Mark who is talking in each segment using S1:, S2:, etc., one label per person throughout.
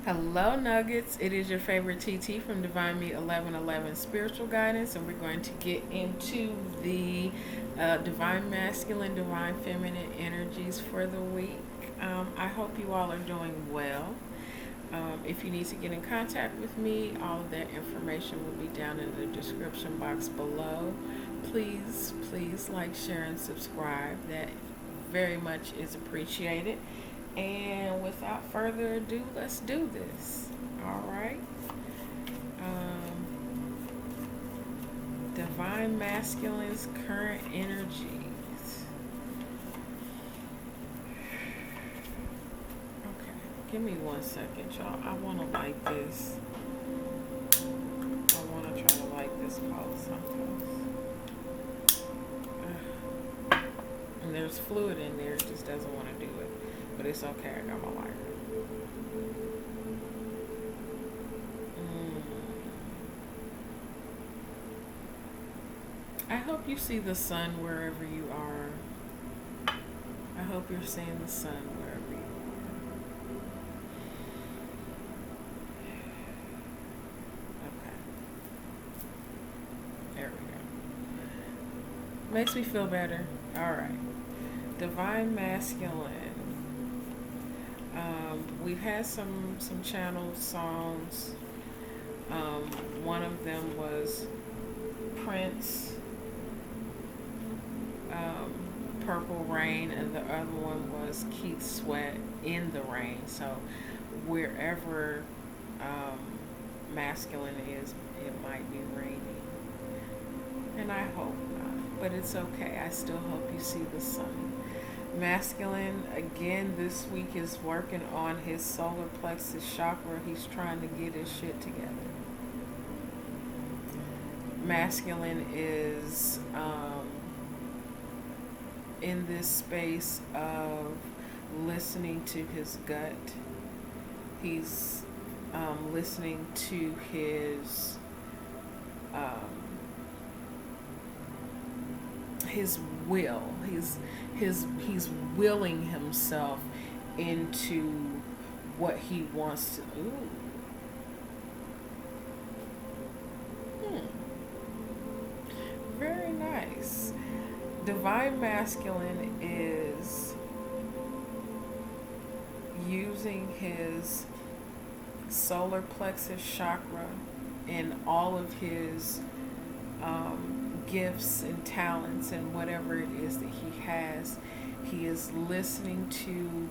S1: Hello, Nuggets. It is your favorite TT from Divine Me 1111 Spiritual Guidance, and we're going to get into the Divine Masculine, Divine Feminine energies for the week. I hope you all are doing well. If you need to get in contact with me, all of that information will be down in the description box below. Please like, share, and subscribe. That very much is appreciated. And without further ado, let's do this. All right. Divine Masculine's current energies. Okay, give me 1 second, y'all. I want to light this. I want to try to light this while sometimes. And there's fluid in there, it just doesn't want to do it. But it's okay, I got my lighter. I hope you see the sun wherever you are. I hope you're seeing the sun wherever you are. Okay. There we go. Makes me feel better. Alright. Divine Masculine. We've had some channeled songs. One of them was Prince, Purple Rain, and the other one was Keith Sweat, In the Rain. So wherever masculine is, it might be raining. And I hope not, but it's okay. I still hope you see the sun. Masculine, again, this week is working on his solar plexus chakra. He's trying to get his shit together. Masculine is in this space of listening to his gut. He's listening to his will. He's willing himself into what he wants to. Very nice. Divine Masculine is using his solar plexus chakra and all of his gifts and talents and whatever it is that he has. He is listening to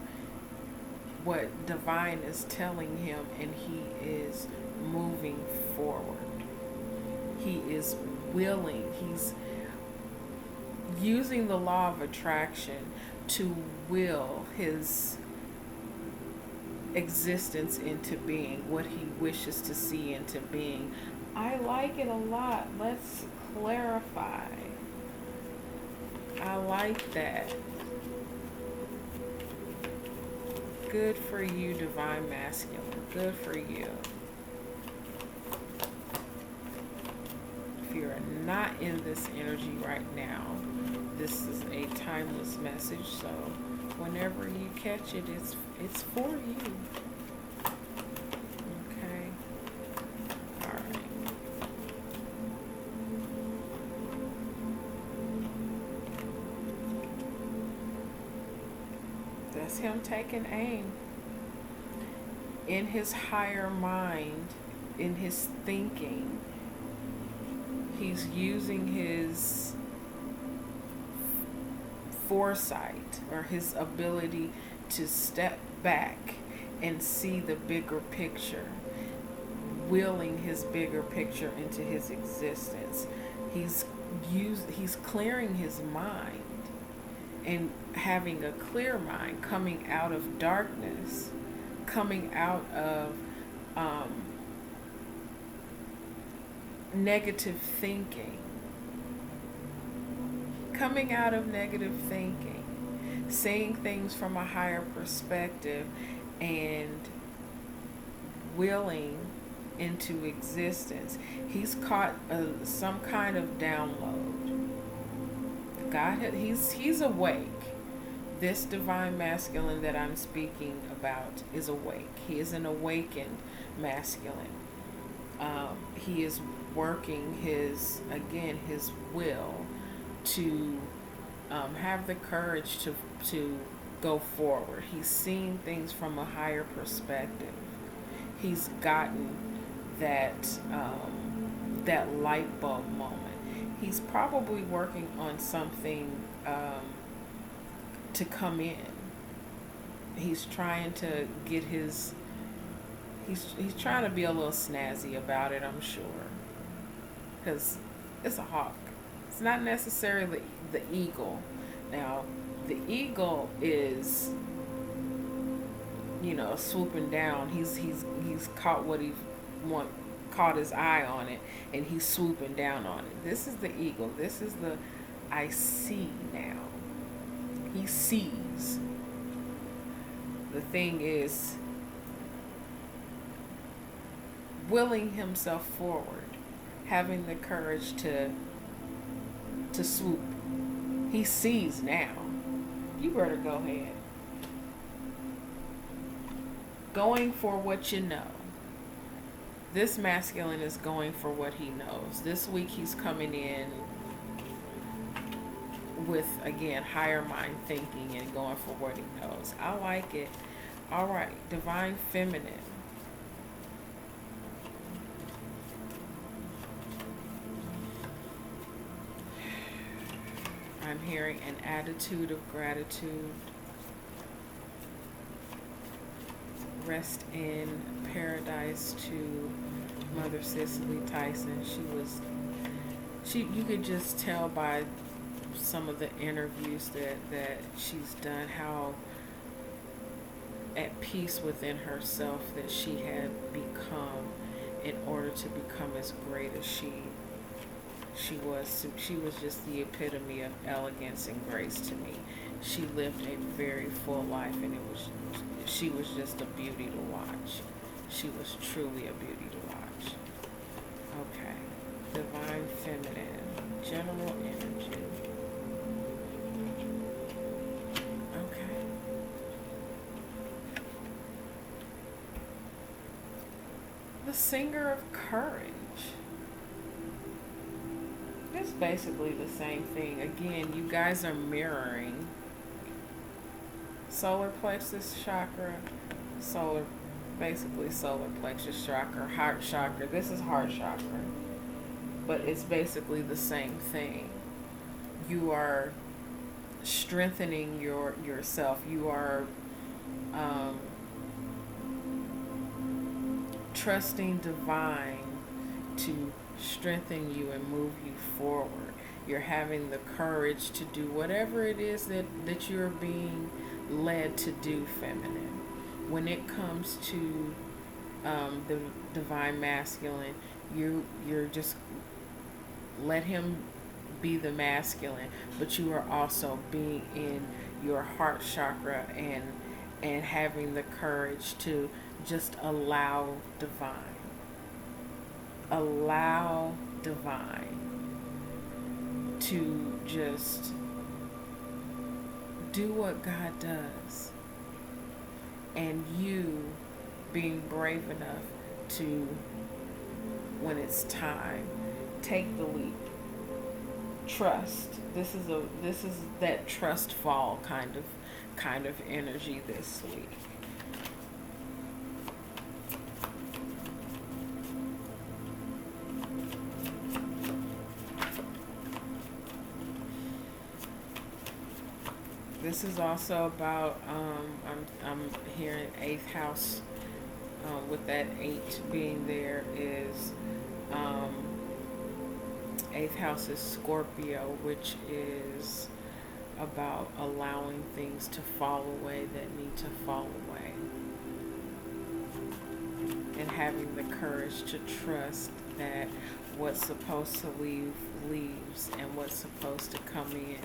S1: what divine is telling him, and he is moving forward. He is willing. He's using the law of attraction to will his existence into being, what he wishes to see into being. I like it a lot. Let's clarify. I like that. Good for you, Divine Masculine. Good for you. If you're not in this energy right now, this is a timeless message. So whenever you catch it, it's for you. Okay. All right. That's him taking aim in his higher mind, in his thinking. He's using his foresight, or his ability to step back and see the bigger picture, willing his bigger picture into his existence. He's clearing his mind and having a clear mind, coming out of darkness, coming out of negative thinking. Coming out of negative thinking, seeing things from a higher perspective, and willing into existence. He's caught some kind of download. He's awake. This divine masculine that I'm speaking about is awake. He is an awakened masculine. He is working his will to have the courage to go forward. He's seeing things from a higher perspective. He's gotten that light bulb moment. He's probably working on something to come in. He's trying to get his. He's trying to be a little snazzy about it, I'm sure, because it's a hawk. It's not necessarily the eagle. Now, the eagle is, swooping down. He's caught what he want, caught his eye on it, and he's swooping down on it. This is the eagle. This is the I see now. He sees. The thing is willing himself forward, having the courage to swoop. He sees now. You better go ahead. Going for what you know. This masculine is going for what he knows. This week he's coming in with, again, higher mind thinking and going for what he knows. I like it. All right, divine feminine. I'm hearing an attitude of gratitude. Rest in paradise to Mother Cicely Tyson. You could just tell by some of the interviews that she's done how at peace within herself that she had become in order to become as great as she was. She was just the epitome of elegance and grace to me. She lived a very full life, and she was just a beauty to watch. She was truly a beauty to watch. Okay. Divine feminine. General energy. Okay. The singer of courage. It's basically the same thing. Again, you guys are mirroring solar plexus chakra, solar plexus chakra, heart chakra. This is heart chakra, but it's basically the same thing. You are strengthening yourself. You are trusting divine to strengthen you and move you forward. You're having the courage to do whatever it is that you're being led to do, feminine. When it comes to the divine masculine, you're just let him be the masculine, but you are also being in your heart chakra and having the courage to just allow divine to just do what God does, and you being brave enough to, when it's time, take the leap. Trust. This is that trust fall kind of energy this week. This is also about I'm hearing 8th house, with that 8 being there is 8th house is Scorpio, which is about allowing things to fall away that need to fall away, and having the courage to trust that what's supposed to leave leaves, and what's supposed to come in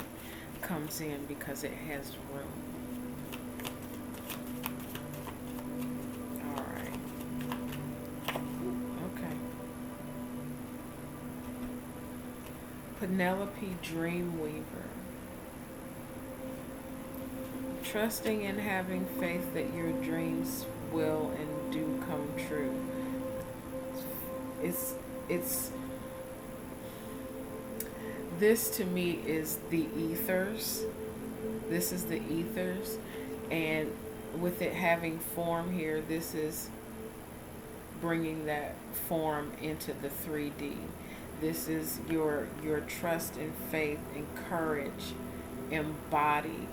S1: comes in because it has room. All right. Okay. Penelope Dreamweaver. trusting and having faith that your dreams will and do come true. It's this to me is the ethers. This is the ethers, and with it having form here, this is bringing that form into the 3D. This is your trust and faith and courage embodied.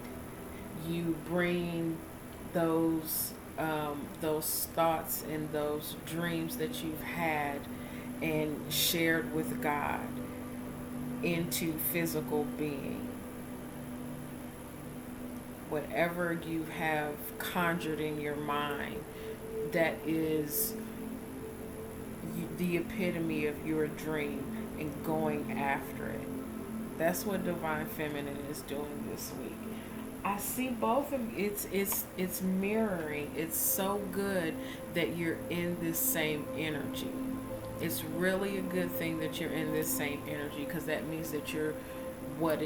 S1: You bring those thoughts and those dreams that you've had and shared with God into physical being. Whatever you have conjured in your mind, that is the epitome of your dream, and going after it. That's what Divine Feminine is doing this week. I see both of it's mirroring. It's so good that you're in this same energy. It's really a good thing that you're in this same energy, because that means that what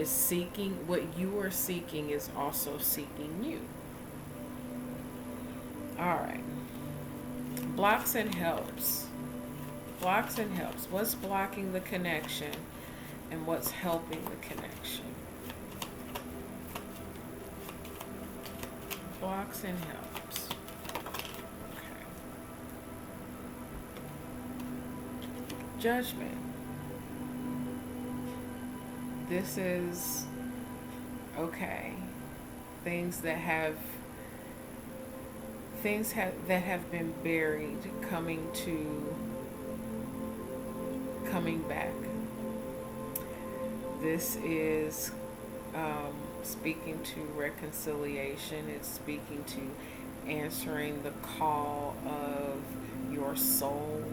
S1: you are seeking is also seeking you. All right. Blocks and helps. Blocks and helps. What's blocking the connection and what's helping the connection? Blocks and helps. Okay. Judgment. This is okay. Things that have been buried coming back. This is speaking to reconciliation. It's speaking to answering the call of your soul,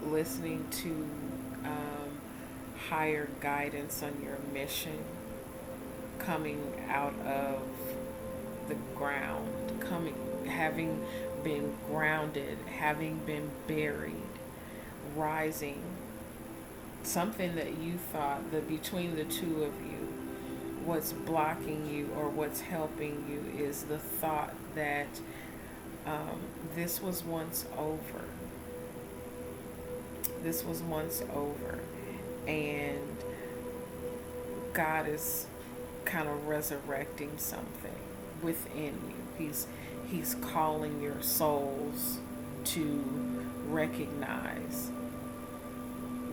S1: listening to higher guidance on your mission, coming out of the ground, having been grounded, having been buried, rising. Something that you thought that between the two of you, what's blocking you or what's helping you is the thought that this was once over. This was once over. And God is kind of resurrecting something within you. He's calling your souls to recognize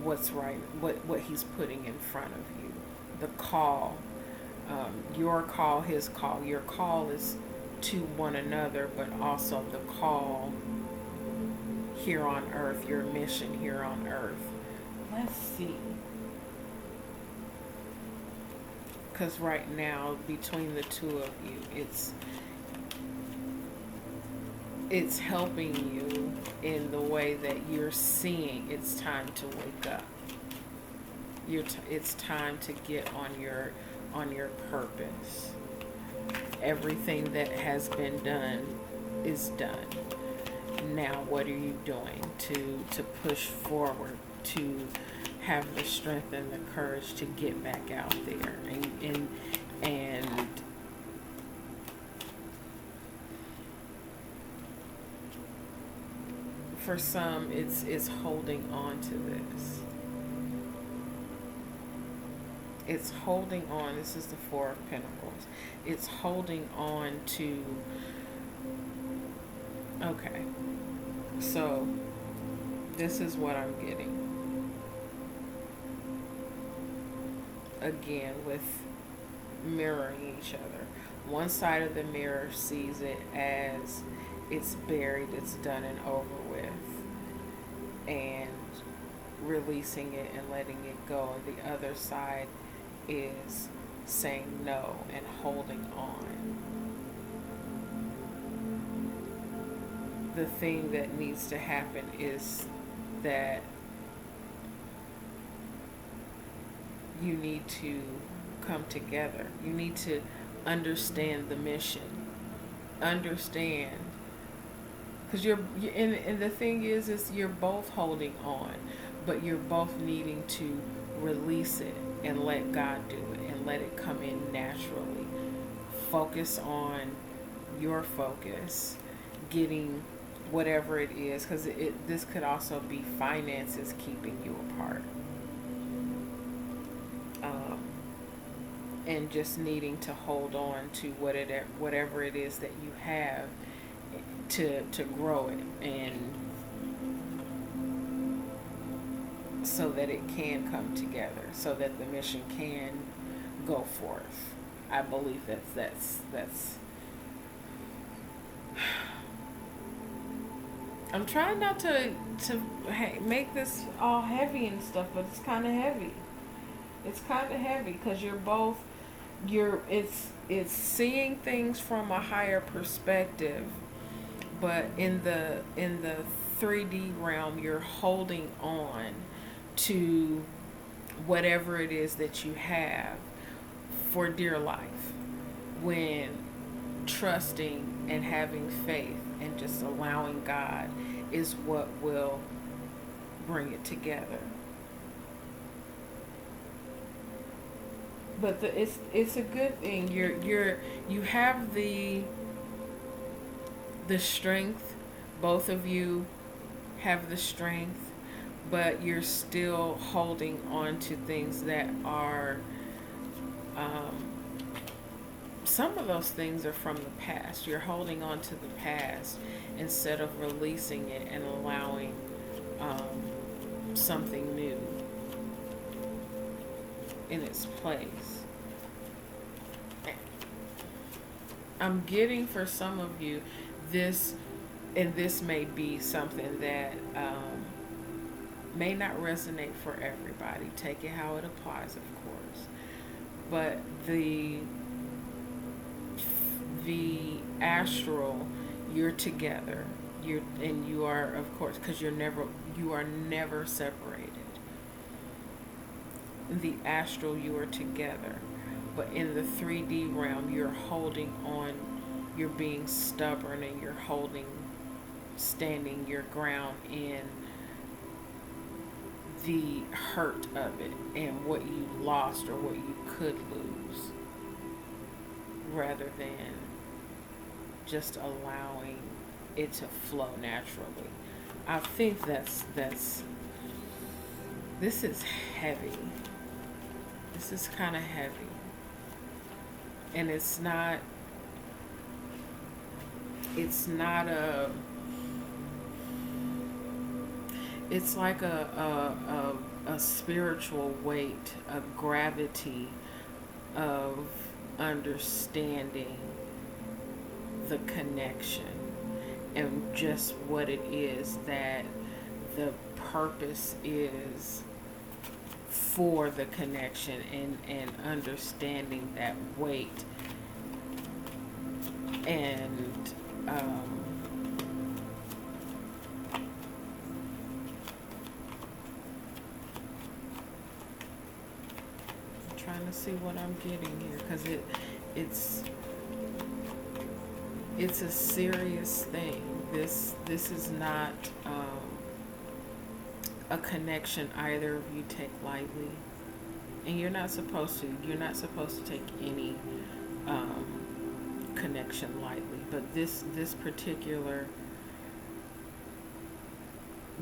S1: what's right, what he's putting in front of you. The call, your call, his call. Your call is to one another, but also the call here on earth, your mission here on earth. Let's see. Because right now, between the two of you, it's helping you in the way that you're seeing it's time to wake up. It's time to get on your purpose. Everything that has been done is done. Now what are you doing to push forward, to have the strength and the courage to get back out there and for some it's holding on to this. It's holding on. This is the Four of Pentacles. It's holding on to, okay, so this is what I'm getting. Again, with mirroring each other. One side of the mirror sees it as it's buried, it's done and over with, and releasing it and letting it go. And the other side is saying no and holding on. The thing that needs to happen is that you need to come together. You need to understand the mission. Understand. Because and the thing is you're both holding on, but you're both needing to release it and let God do it and and let it come in naturally. Focus on your focus, getting whatever it is, because this could also be finances keeping you apart, and just needing to hold on to whatever it is that you have to grow it, and so that it can come together, so that the mission can go forth. I believe that's I'm trying not to make this all heavy and stuff, but it's kind of heavy. It's kind of heavy because it's seeing things from a higher perspective, but in the 3D realm, you're holding on to whatever it is that you have for dear life, when trusting and having faith and just allowing God is what will bring it together. But it's a good thing. You have the strength. Both of you have the strength, but you're still holding on to things that are some of those things are from the past. You're holding on to the past instead of releasing it and allowing something new in its place. I'm getting for some of you this, and this may be something that may not resonate for everybody. Take it how it applies, of course. But the astral, you're together. You are, of course, because you are never separated. In the astral, you are together. But in the 3D realm, you're holding on, you're being stubborn, and you're standing your ground in the hurt of it and what you lost or what you could lose, rather than just allowing it to flow naturally. I think this is heavy. This is kind of heavy. And it's not it's like a spiritual weight, a gravity of understanding the connection and just what it is that the purpose is for the connection, and understanding that weight, and trying to see what I'm getting here, because it's a serious thing. This is not a connection either of you take lightly, and you're not supposed to take any connection lightly. But this particular,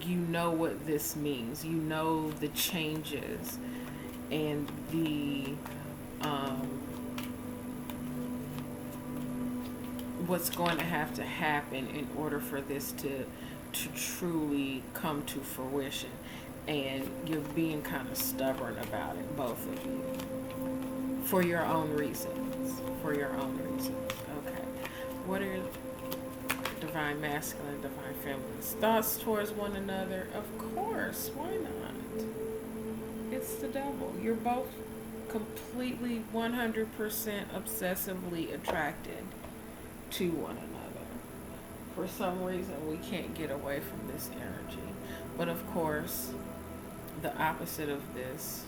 S1: you know what this means. You know the changes and the what's going to have to happen in order for this to truly come to fruition. And you're being kind of stubborn about it, both of you, for your own reasons. Okay. What are divine masculine, divine feminine's thoughts towards one another? Of course, why not? It's the devil. You're both completely 100% obsessively attracted to one another. For some reason, we can't get away from this energy. But of course, the opposite of this,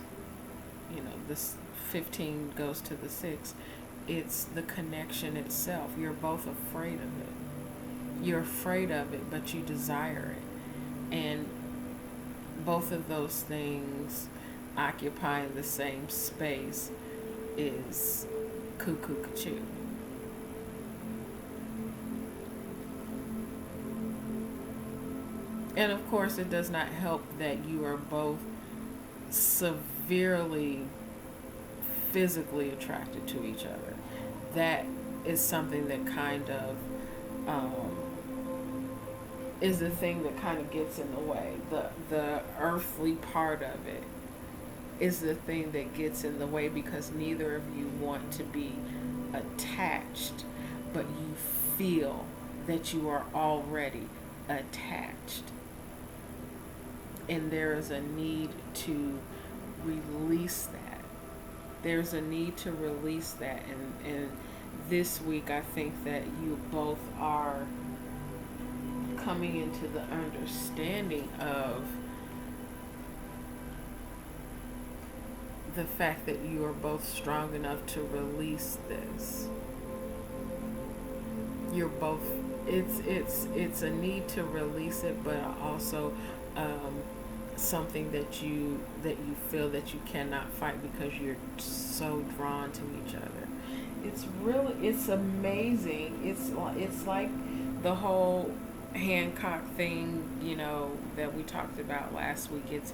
S1: this 15 goes to the 6. It's the connection itself. You're both afraid of it. You're afraid of it, but you desire it. And both of those things occupying the same space is cuckoo cuckoo. And of course, it does not help that you are both severely physically attracted to each other. That is something that kind of is the thing that kind of gets in the way. The earthly part of it is the thing that gets in the way, because neither of you want to be attached, but you feel that you are already attached. And there is a need to release that. There's a need to release that. And this week, I think that you both are coming into the understanding of the fact that you are both strong enough to release this. You're both, it's a need to release it, but also something that you feel that you cannot fight because you're so drawn to each other. It's amazing. It's like the whole Hancock thing, that we talked about last week. It's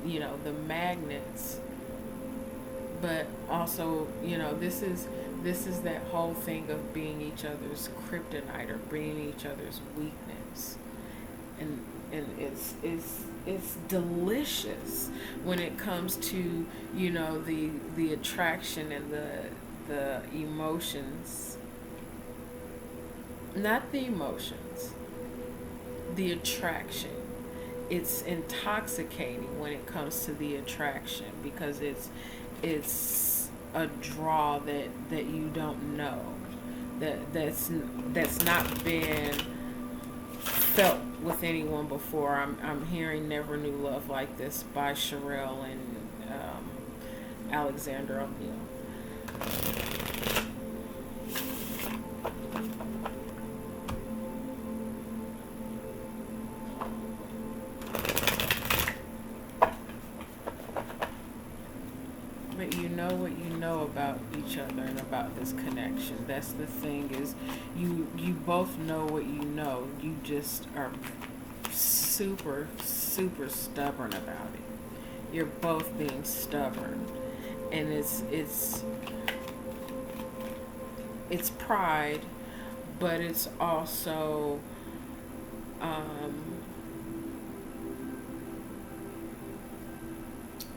S1: the magnets, but also this is that whole thing of being each other's kryptonite or being each other's weakness, and it's delicious when it comes to the attraction and the emotions, not the emotions, the attraction. It's intoxicating when it comes to the attraction, because it's a draw that you don't know, that's not been felt with anyone before. I'm hearing Never Knew Love Like This by Sherelle and Alexander O'Neill. But you know what you know about each other and about this connection. That's the thing, is you both know what you know. You just are super, super stubborn about it. You're both being stubborn. And it's pride, but it's also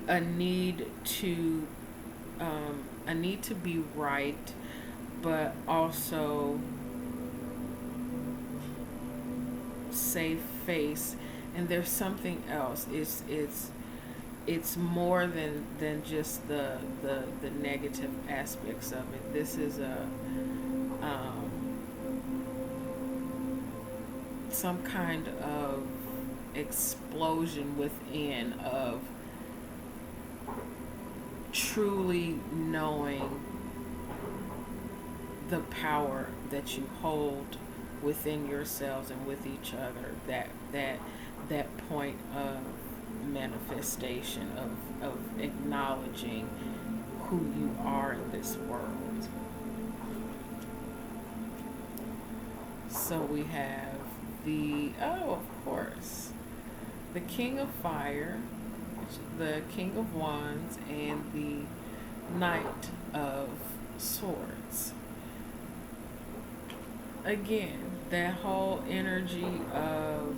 S1: a need to be right, but also save face. And there's something else. It's more than just the negative aspects of it. This is some kind of explosion within of truly knowing the power that you hold within yourselves and with each other. That point of manifestation, of acknowledging who you are in this world. So we have of course, the King of Fire, the King of Wands, and the Knight of Swords. Again, that whole energy of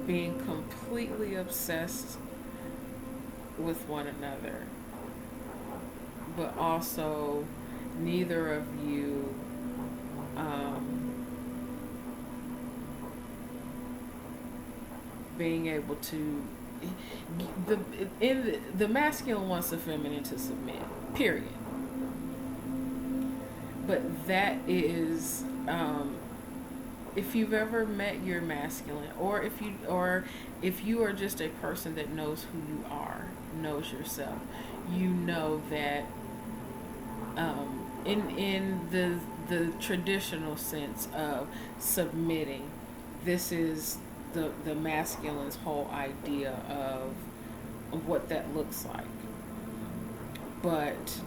S1: being completely obsessed with one another, but also neither of you being able to, the masculine wants the feminine to submit, period. But that is, if you've ever met your masculine, or if you are just a person that knows who you are, knows yourself, you know that in the traditional sense of submitting, this is the masculine's whole idea what that looks like. But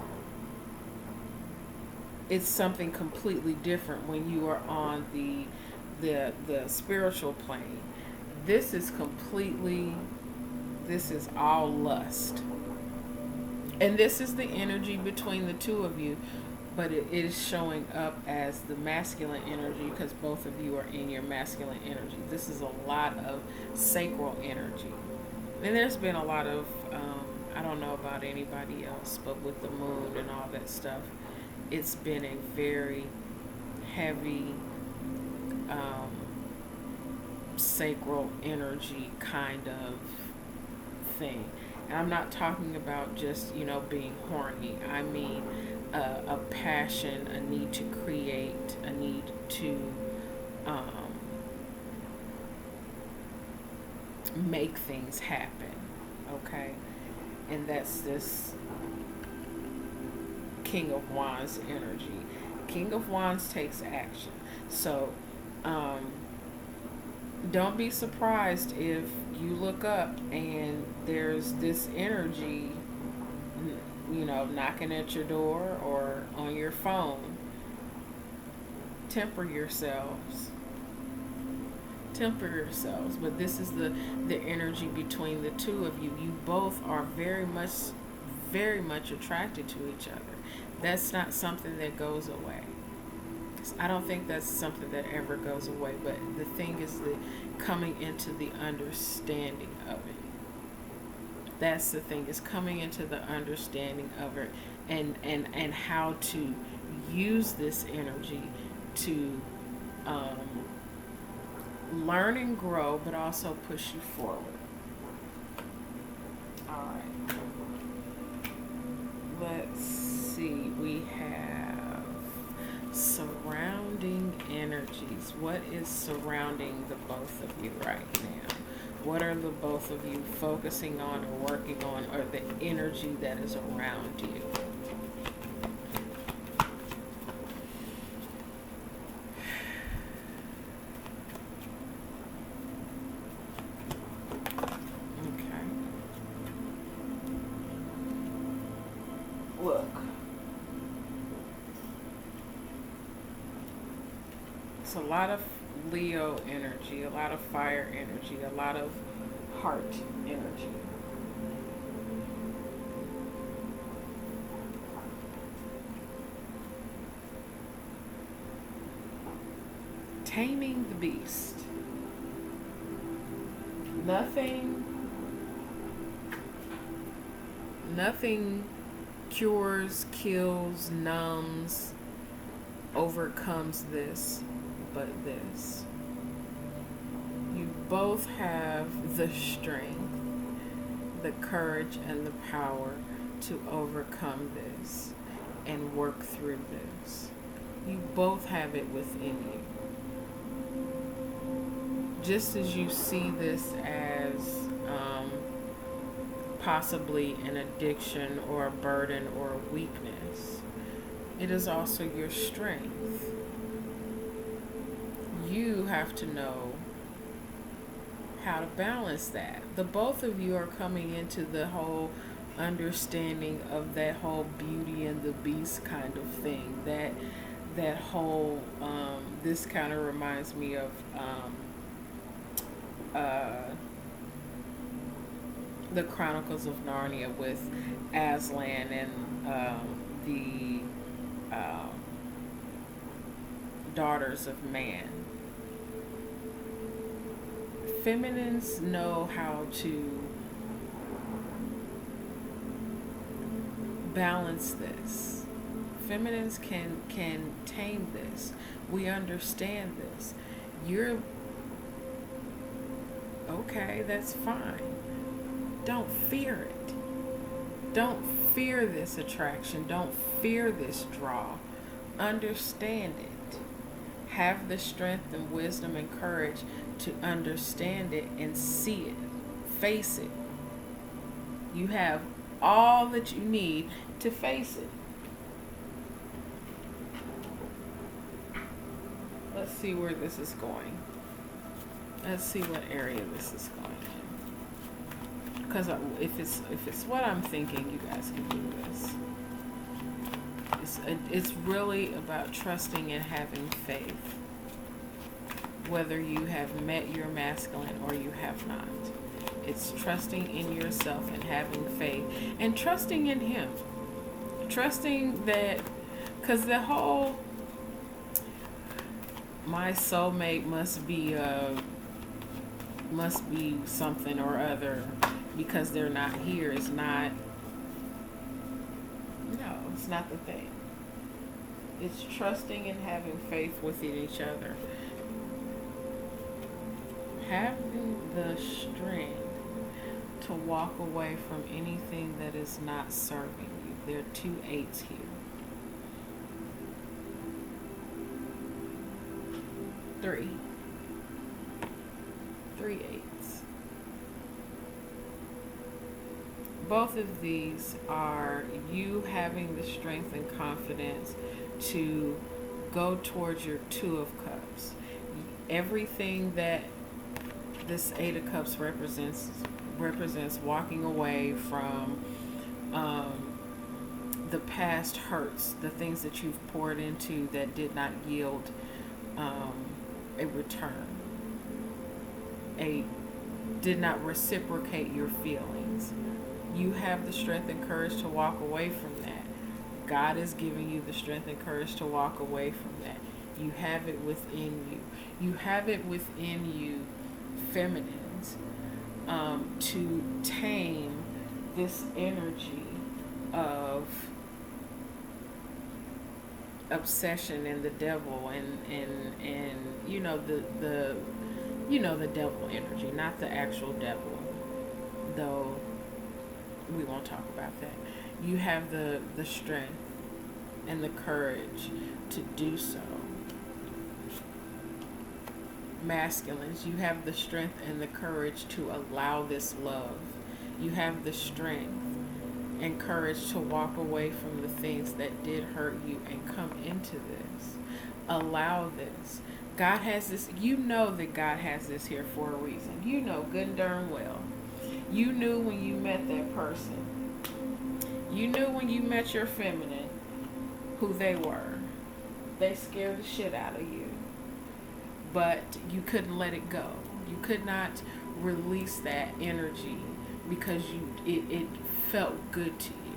S1: it's something completely different when you are on the spiritual plane. This is all lust. And this is the energy between the two of you, but it is showing up as the masculine energy because both of you are in your masculine energy. This is a lot of sacral energy. And there's been a lot of, I don't know about anybody else, but with the moon and all that stuff, it's been a very heavy sacral energy kind of thing. And I'm not talking about just, being horny. I mean a passion, a need to create, a need to make things happen. Okay? And that's this King of Wands energy. King of Wands takes action. So, don't be surprised if you look up and there's this energy, knocking at your door or on your phone. Temper yourselves. But this is the energy between the two of you. You both are very much attracted to each other. That's not something that goes away. I don't think that's something that ever goes away, but the thing is the coming into the understanding of it. That's the thing, is coming into the understanding of it and how to use this energy to learn and grow, but also push you forward. All right. Let's see. We have surrounding energies. What is surrounding the both of you right now? What are the both of you focusing on or working on, or the energy that is around you? Okay. Look. It's a lot of Leo energy, a lot of fire energy, a lot of heart energy. Taming the beast. Nothing cures, kills, numbs, overcomes this, but this. You both have the strength, the courage, and the power to overcome this and work through this. You both have it within you. Just as you see this as possibly an addiction or a burden or a weakness, it is also your strength. You have to know how to balance that. The both of you are coming into the whole understanding of that whole Beauty and the Beast kind of thing. That whole this kind of reminds me of the Chronicles of Narnia with Aslan and the daughters of man. Feminines know how to balance this. Feminines can tame this. We understand this. You're okay, that's fine. Don't fear it. Don't fear this attraction. Don't fear this draw. Understand it. Have the strength and wisdom and courage to understand it and see it. Face it. You have all that you need to face it. Let's see where this is going. Let's see what area this is going in. because if it's what I'm thinking, you guys can do this. It's really about trusting and having faith, whether you have met your masculine or you have not. It's trusting in yourself and having faith and trusting in him. Trusting that, because the whole my soulmate must be something or other because they're not here is not, no, it's not the thing. It's trusting and having faith within each other. Having the strength to walk away from anything that is not serving you. There are 2 8s here. 3 8s. Both of these are you having the strength and confidence to go towards your 2 of Cups. Everything that this 8 of Cups represents walking away from the past hurts, the things that you've poured into that did not yield a return, did not reciprocate your feelings. You have the strength and courage to walk away from that. God is giving you the strength and courage to walk away from that. You have it within you. You have it within you, feminines, to tame this energy of obsession and the devil and you know the devil energy, not the actual devil, though we won't talk about that. You have the strength and the courage to do so. Masculines, you have the strength and the courage to allow this love. You have the strength and courage to walk away from the things that did hurt you and come into this. Allow this. God has this. You know that God has this here for a reason. You know good and darn well. You knew when you met that person. You knew when you met your feminine who they were. They scared the shit out of you. But you couldn't let it go. You could not release that energy because it felt good to you.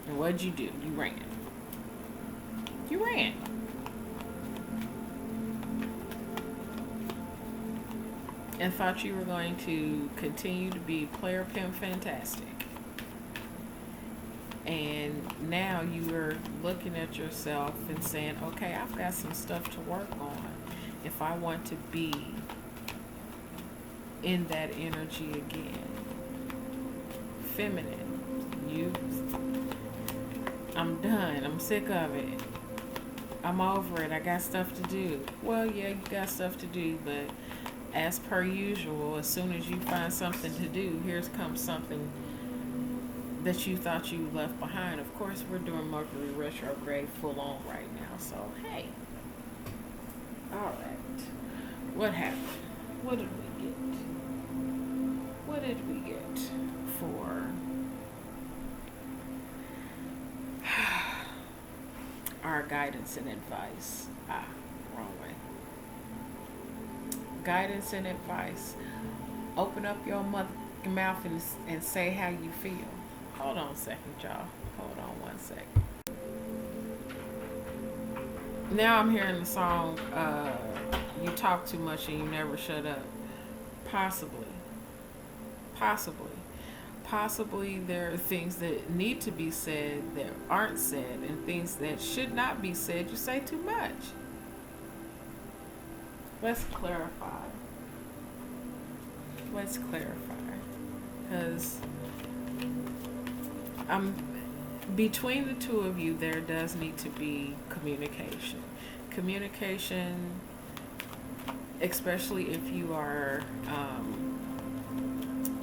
S1: And what'd you do? You ran. You ran. And thought you were going to continue to be player pimp fantastic. And now you are looking at yourself and saying, okay, I've got some stuff to work on if I want to be in that energy again. Feminine, I'm done. I'm sick of it. I'm over it. I got stuff to do. Well, yeah, you got stuff to do, but as per usual, as soon as you find something to do, here comes something that you thought you left behind. Of course, we're doing Mercury retrograde full on right now, so hey. All right. What happened? What did we get? What did we get for our guidance and advice? Wrong way. Guidance and advice. Open up your mouth and say how you feel. Hold on a second, y'all. Hold on one second. Now I'm hearing the song, You Talk Too Much and You Never Shut Up. Possibly. Possibly there are things that need to be said that aren't said, and things that should not be said. You say too much. Let's clarify. Because between the two of you, there does need to be communication. Communication, especially if you are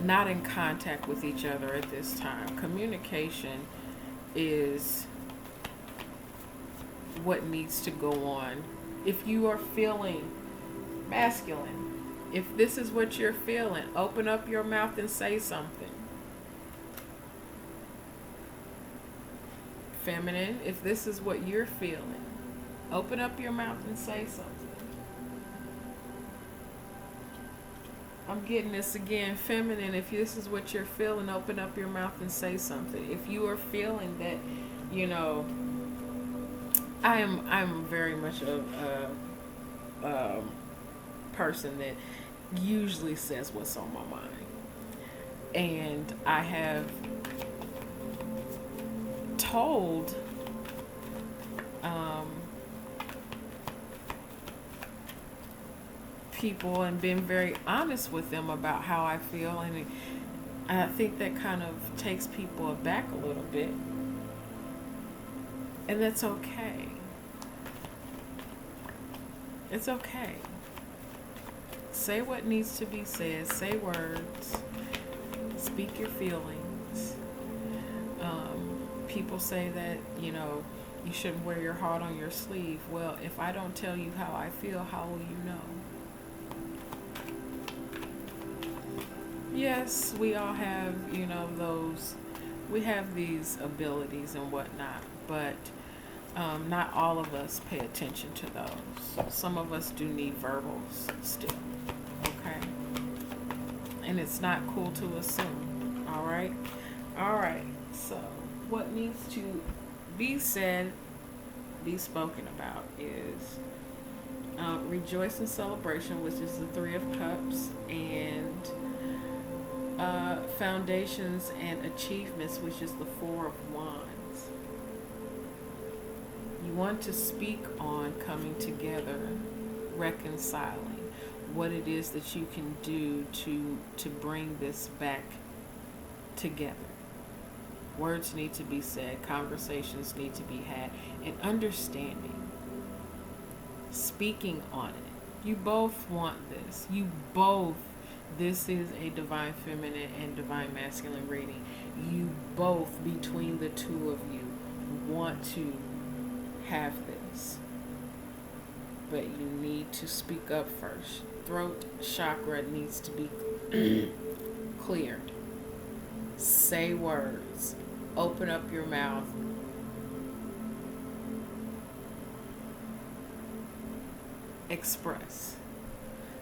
S1: not in contact with each other at this time. Communication is what needs to go on. If you are feeling masculine, If this is what you're feeling, open up your mouth and say something. Feminine, if this is what you're feeling, open up your mouth and say something. I'm getting this again. Feminine, if this is what you're feeling, open up your mouth and say something. If you are feeling that, you know, I'm very much a person that usually says what's on my mind. And I have told people and been very honest with them about how I feel, and I think that kind of takes people aback a little bit, and that's okay. It's okay. Say what needs to be said. Say words. Speak your feelings. People say that, you know, you shouldn't wear your heart on your sleeve. Well, if I don't tell you how I feel, how will you know? Yes, we all have, you know, we have these abilities and whatnot, but not all of us pay attention to those. Some of us do need verbals still, okay? And it's not cool to assume, all right? All right, so what needs to be said, be spoken about is rejoice and celebration, which is the Three of Cups, and foundations and achievements, which is the Four of Wands. You want to speak on coming together, reconciling, what it is that you can do to bring this back together. Words need to be said, conversations need to be had, and understanding, speaking on it. You both want this. This is a divine feminine and divine masculine reading. You both, between the two of you, want to have this. But you need to speak up first. Throat chakra needs to be cleared. Say words. Open up your mouth. Express.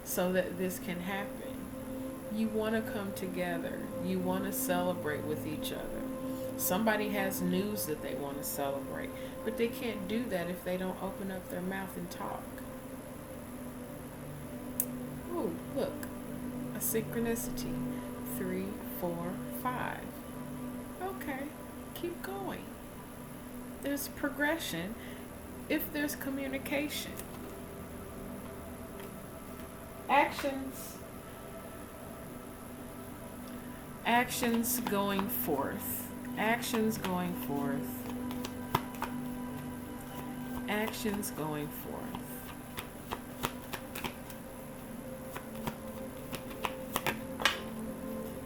S1: So that this can happen. You want to come together. You want to celebrate with each other. Somebody has news that they want to celebrate, but they can't do that if they don't open up their mouth and talk. Oh, look, a synchronicity. 3, 4, 5. Okay, keep going. There's progression if there's communication. Actions going forth. Actions going forth. Actions going forth.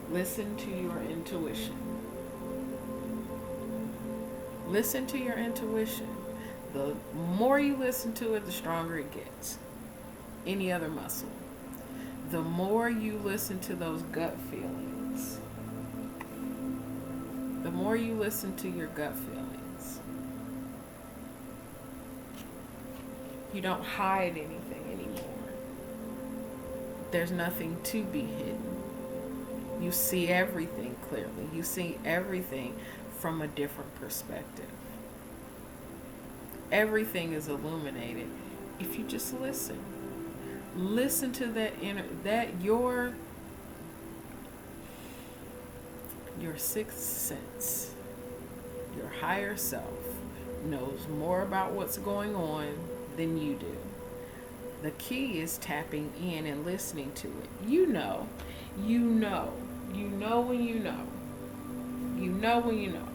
S1: Listen to your intuition. Listen to your intuition. The more you listen to it, the stronger it gets. Any other muscle. The more you listen to those gut feelings, the more you listen to your gut feelings, you don't hide anything anymore. There's nothing to be hidden. You see everything clearly. You see everything from a different perspective. Everything is illuminated if you just listen. Listen to your sixth sense. Your higher self knows more about what's going on than you do. The key is tapping in and listening to it. You know when you know. You know when you know.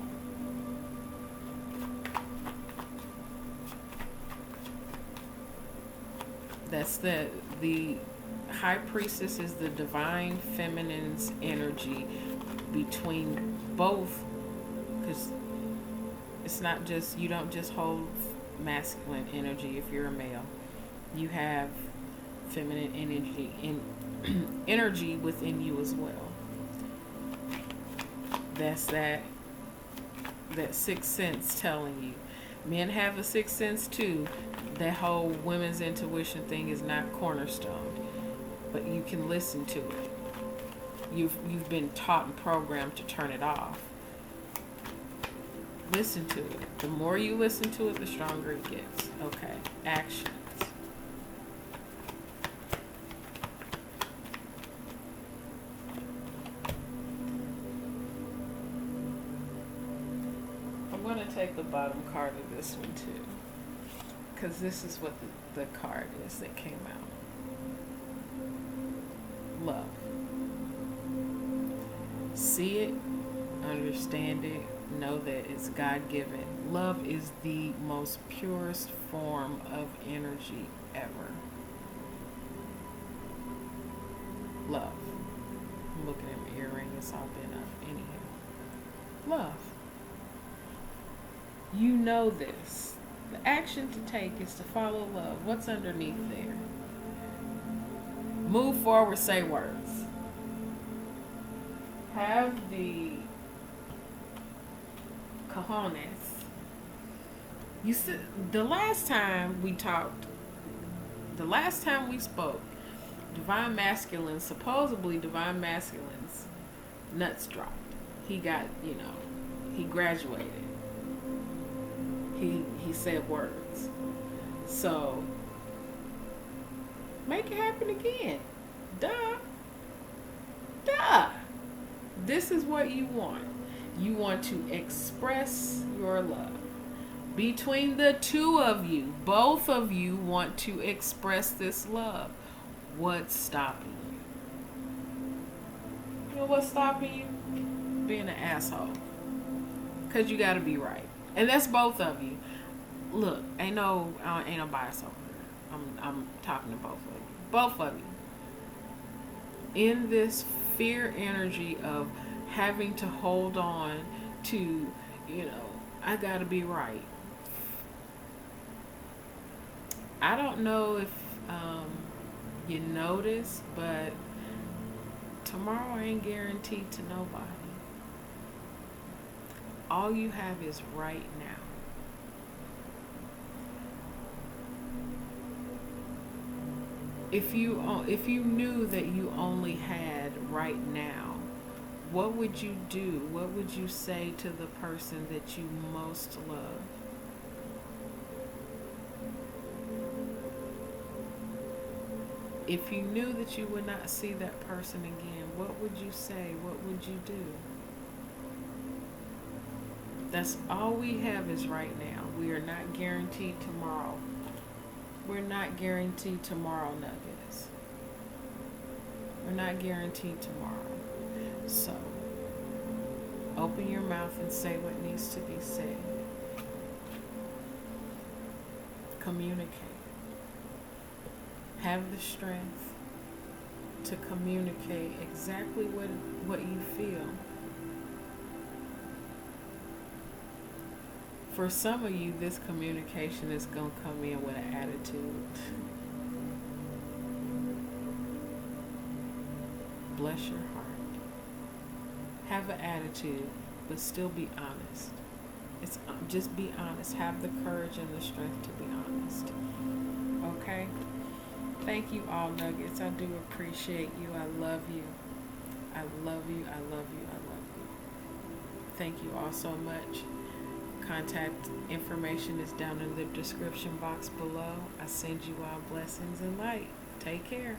S1: That's the high priestess is the divine feminine's energy between both, because it's not just, you don't just hold masculine energy if you're a male. You have feminine energy energy within you as well. That's that sixth sense telling you. Men have a sixth sense too. That whole women's intuition thing is not cornerstone, but you can listen to it. You've been taught and programmed to turn it off. Listen to it. The more you listen to it, the stronger it gets. Okay, actions. I'm going to take the bottom card of this one too, because this is what the card is that came out. Love. See it, understand it, know that it's God-given. Love is the most purest form of energy ever. Love. I'm looking at my earring, it's all been up. Anyhow. Love. You know this. The action to take is to follow love. What's underneath there? Move forward, say words. Have the cojones. You said the last time we spoke, Divine Masculine, supposedly Divine Masculine's nuts dropped. He got, he graduated. He said words. So make it happen again. Duh. This is what you want. You want to express your love. Between the two of you, both of you want to express this love. What's stopping you? You know what's stopping you? Being an asshole. Because you got to be right. And that's both of you. Look, ain't no bias over here. I'm talking to both of you. Both of you. In this fear energy of having to hold on to, I gotta be right. I don't know if you noticed, but tomorrow ain't guaranteed to nobody. All you have is right now. If you knew that you only had right now, what would you do? What would you say to the person that you most love? If you knew that you would not see that person again, what would you say? What would you do? That's all we have is right now. We are not guaranteed tomorrow. We're not guaranteed tomorrow, Nuggets. We're not guaranteed tomorrow. So, open your mouth and say what needs to be said. Communicate. Have the strength to communicate exactly what you feel. For some of you, this communication is going to come in with an attitude. Bless your heart. Have an attitude, but still be honest. Just be honest. Have the courage and the strength to be honest. Okay? Thank you all, Nuggets. I do appreciate you. I love you. I love you. I love you. I love you. Thank you all so much. Contact information is down in the description box below. I send you all blessings and light. Take care.